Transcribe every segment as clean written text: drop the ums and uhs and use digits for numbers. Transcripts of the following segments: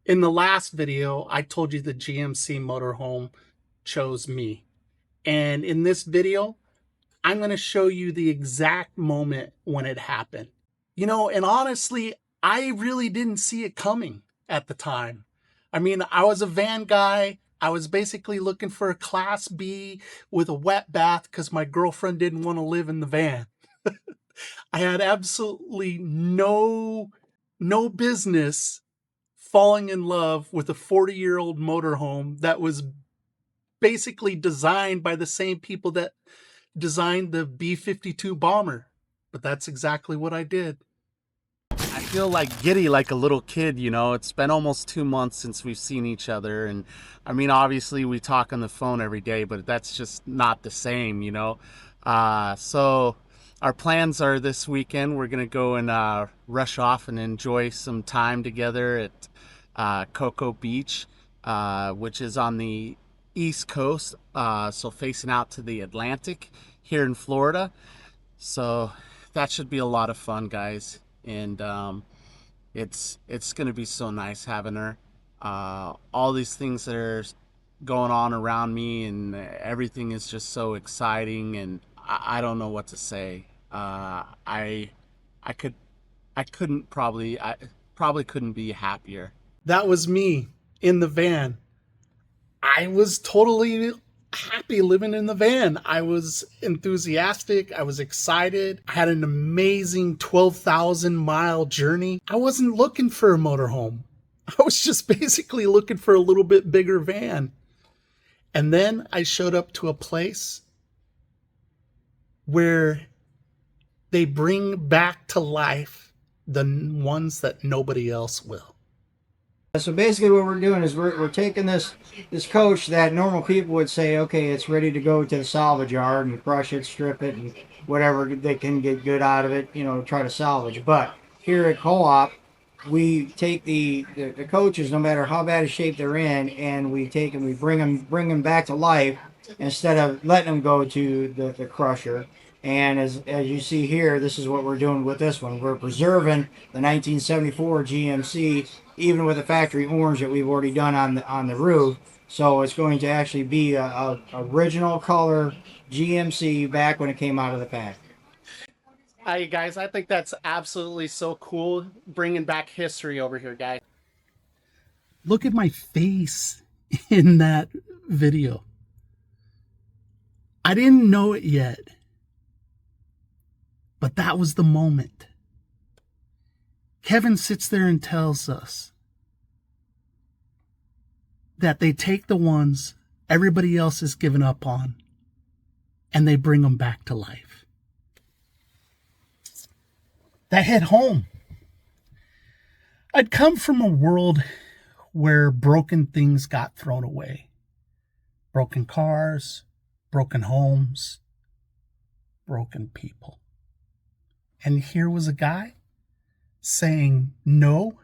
In the last video, I told you the GMC Motorhome chose me. And in this video, I'm going to show you the exact moment when it happened. And honestly, I really didn't see it coming at the time. I mean, I was a van guy. I was basically looking for a Class B with a wet bath because my girlfriend didn't want to live in the van. I had absolutely no business falling in love with a 40-year-old motorhome that was basically designed by the same people that designed the B-52 bomber. But that's exactly what I did. I feel like giddy like a little kid, It's been almost 2 months since we've seen each other. And I mean, obviously we talk on the phone every day, but that's just not the same. So our plans are this weekend. We're going to go and rush off and enjoy some time together at Cocoa Beach, which is on the East Coast, so facing out to the Atlantic here in Florida. So that should be a lot of fun, guys. And it's going to be so nice having her. All these things that are going on around me, and everything is just so exciting, and I don't know what to say. I probably couldn't be happier. That was me in the van. I was totally happy living in the van. I was enthusiastic. I was excited. I had an amazing 12,000-mile journey. I wasn't looking for a motorhome. I was just basically looking for a little bit bigger van. And then I showed up to a place where they bring back to life the ones that nobody else will. So basically what we're doing is we're taking this coach that normal people would say, okay, it's ready to go to the salvage yard and crush it, strip it, and whatever they can get good out of it, try to salvage. But here at Co-op, we take the coaches, no matter how bad a shape they're in, and we take them, we bring them back to life instead of letting them go to the crusher. And as you see here, this is what we're doing with this one. We're preserving the 1974 GMC, even with the factory orange that we've already done on the roof. So it's going to actually be a original color GMC back when it came out of the factory. Hi guys, I think that's absolutely so cool, bringing back history over here, guys. Look at my face in that video. I didn't know it yet, but that was the moment. Kevin sits there and tells us that they take the ones everybody else has given up on and they bring them back to life. That hit home. I'd come from a world where broken things got thrown away. Broken cars, broken homes, broken people. And here was a guy saying, no,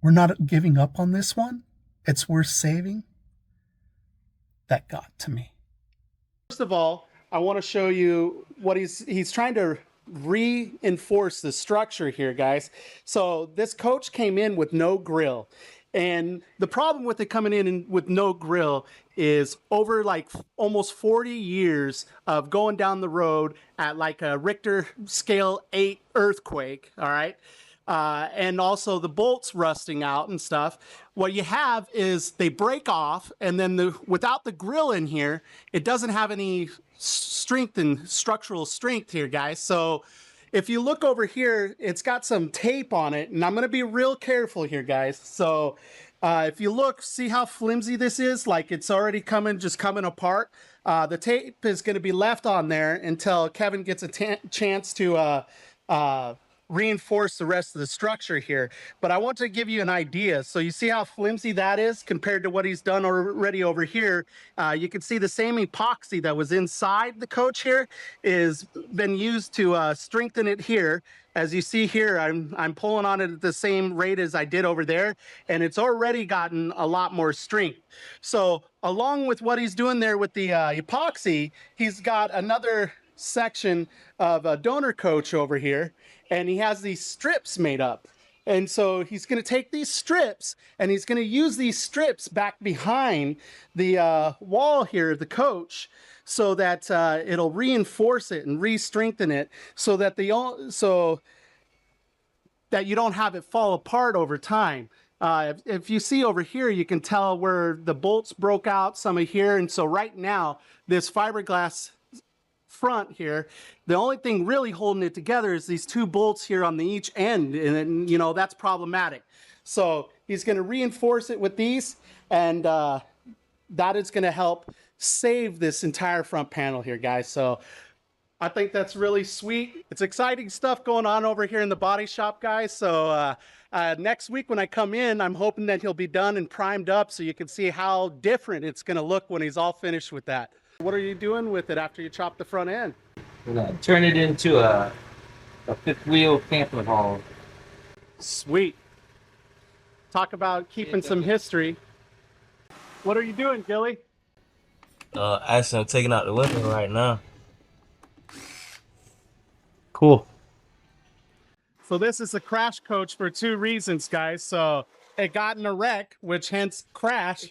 we're not giving up on this one. It's worth saving. That got to me. First of all, I want to show you what he's trying to reinforce the structure here, guys. So this coach came in with no grill. And the problem with it coming in with no grill is over like almost 40 years of going down the road at like a Richter scale 8 earthquake, all right? And also the bolts rusting out and stuff. What you have is they break off, and then without the grill in here, it doesn't have any strength and structural strength here, guys. So if you look over here, it's got some tape on it, and I'm going to be real careful here, guys. So if you look, see how flimsy this is? Like it's already just coming apart. The tape is going to be left on there until Kevin gets a chance to reinforce the rest of the structure here. But I want to give you an idea. So you see how flimsy that is compared to what he's done already over here. You can see the same epoxy that was inside the coach here is been used to strengthen it here. As you see here, I'm pulling on it at the same rate as I did over there, and it's already gotten a lot more strength. So along with what he's doing there with the epoxy, he's got another section of a donor coach over here, and he has these strips made up. And so he's going to take these strips and he's going to use these strips back behind the wall here of the coach, so that it'll reinforce it and re-strengthen it, so that that you don't have it fall apart over time. If you see over here, you can tell where the bolts broke out, some of here. And so right now, this fiberglass front here, the only thing really holding it together is these two bolts here on the each end. And you know, that's problematic. So he's going to reinforce it with these, and that is going to help save this entire front panel here, guys. So I think that's really sweet. It's exciting stuff going on over here in the body shop, guys. So next week when I come in, I'm hoping that he'll be done and primed up so you can see how different it's going to look when he's all finished with that. What are you doing with it after you chop the front end? We're gonna turn it into a fifth wheel camper haul. Sweet. Talk about keeping some history. What are you doing, Gilly? Actually, I'm taking out the window right now. Cool. So this is a crash coach for two reasons, guys. So it got in a wreck, which hence crash.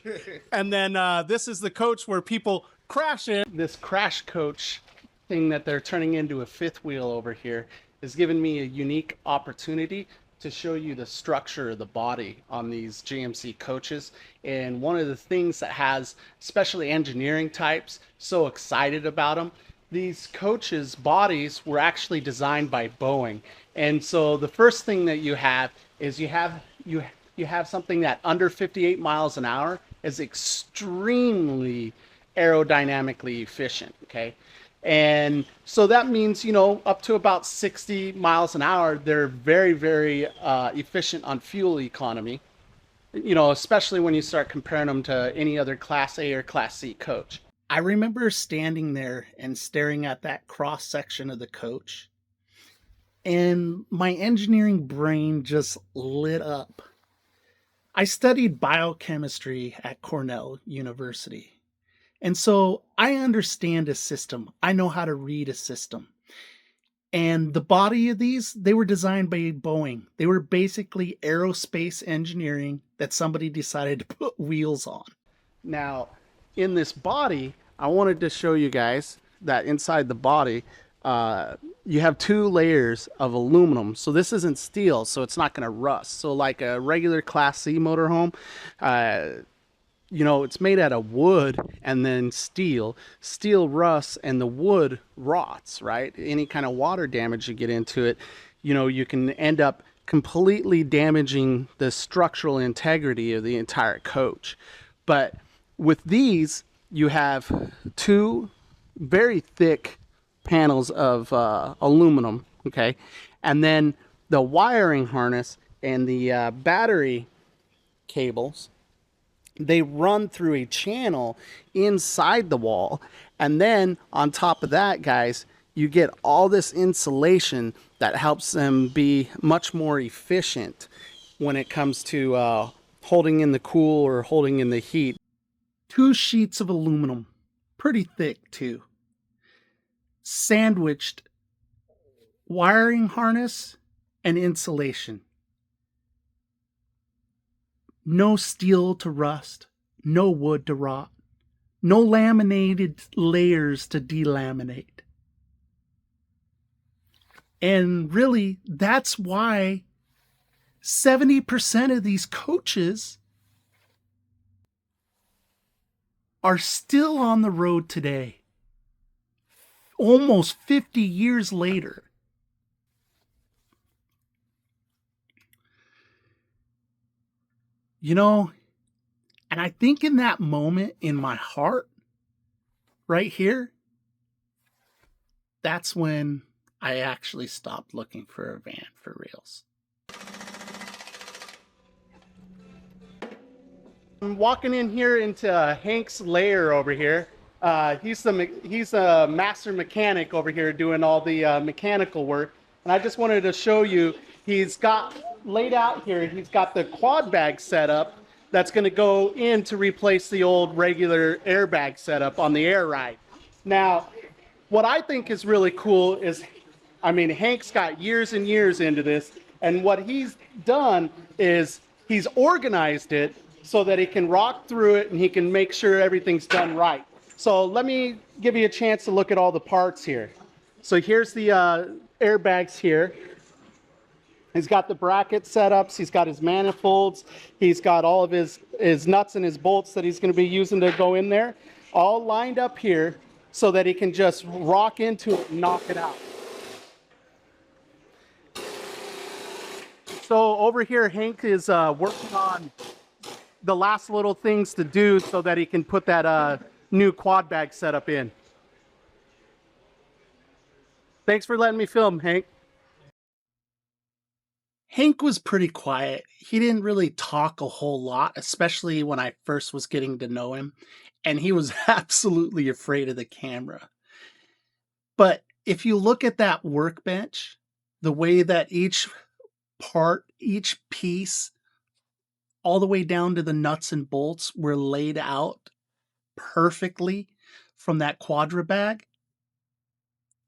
And then this is the coach where people crash in. This crash coach thing that they're turning into a fifth wheel over here has given me a unique opportunity to show you the structure of the body on these GMC coaches. And one of the things that has, especially engineering types, so excited about them, these coaches' bodies were actually designed by Boeing. And so the first thing that you have is you have something that under 58 miles an hour is extremely aerodynamically efficient, okay? And so that means, you know, up to about 60 miles an hour, they're very, very efficient on fuel economy, you know, especially when you start comparing them to any other Class A or Class C coach. I remember standing there and staring at that cross section of the coach, and my engineering brain just lit up. I studied biochemistry at Cornell University. And so I understand a system. I know how to read a system. And the body of these, they were designed by Boeing. They were basically aerospace engineering that somebody decided to put wheels on. Now, in this body, I wanted to show you guys that inside the body, you have two layers of aluminum. So this isn't steel, so it's not going to rust. So like a regular Class C motorhome, you know, it's made out of wood and then steel. Steel rusts and the wood rots, right? Any kind of water damage you get into it, you know, you can end up completely damaging the structural integrity of the entire coach. But with these, you have two very thick panels of aluminum, okay? And then the wiring harness and the battery cables, they run through a channel inside the wall. And then on top of that, guys, you get all this insulation that helps them be much more efficient when it comes to holding in the cool or holding in the heat. Two sheets of aluminum, pretty thick too, sandwiched wiring harness and insulation. No steel to rust, no wood to rot, no laminated layers to delaminate. And really, that's why 70% of these coaches are still on the road today, almost 50 years later. You know, and I think in that moment in my heart, right here, that's when I actually stopped looking for a van for reals. I'm walking in here into Hank's lair over here. He's a master mechanic over here doing all the mechanical work. And I just wanted to show you, he's got laid out here, he's got the quad bag setup that's going to go in to replace the old regular airbag setup on the air ride. Now, what I think is really cool is, I mean, Hank's got years and years into this, And what he's done is he's organized it so that he can rock through it and he can make sure everything's done right. So let me give you a chance to look at all the parts here. So here's the airbags here. He's got the bracket setups, he's got his manifolds, he's got all of his nuts and his bolts that he's going to be using to go in there, all lined up here so that he can just rock into it and knock it out. So over here, Hank is working on the last little things to do so that he can put that new quad bag setup in. Thanks for letting me film, Hank. Hank was pretty quiet. He didn't really talk a whole lot, especially when I first was getting to know him. And he was absolutely afraid of the camera. But if you look at that workbench, the way that each part, each piece, all the way down to the nuts and bolts were laid out perfectly from that quadra bag,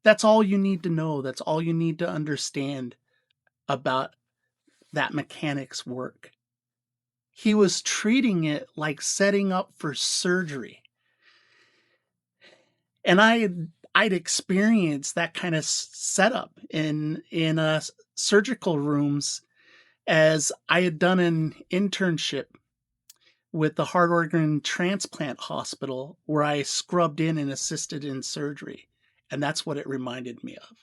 that's all you need to know. That's all you need to understand about that mechanic's work. He was treating it like setting up for surgery. And I'd experienced that kind of setup in surgical rooms, as I had done an internship with the Heart Organ Transplant Hospital where I scrubbed in and assisted in surgery. And that's what it reminded me of.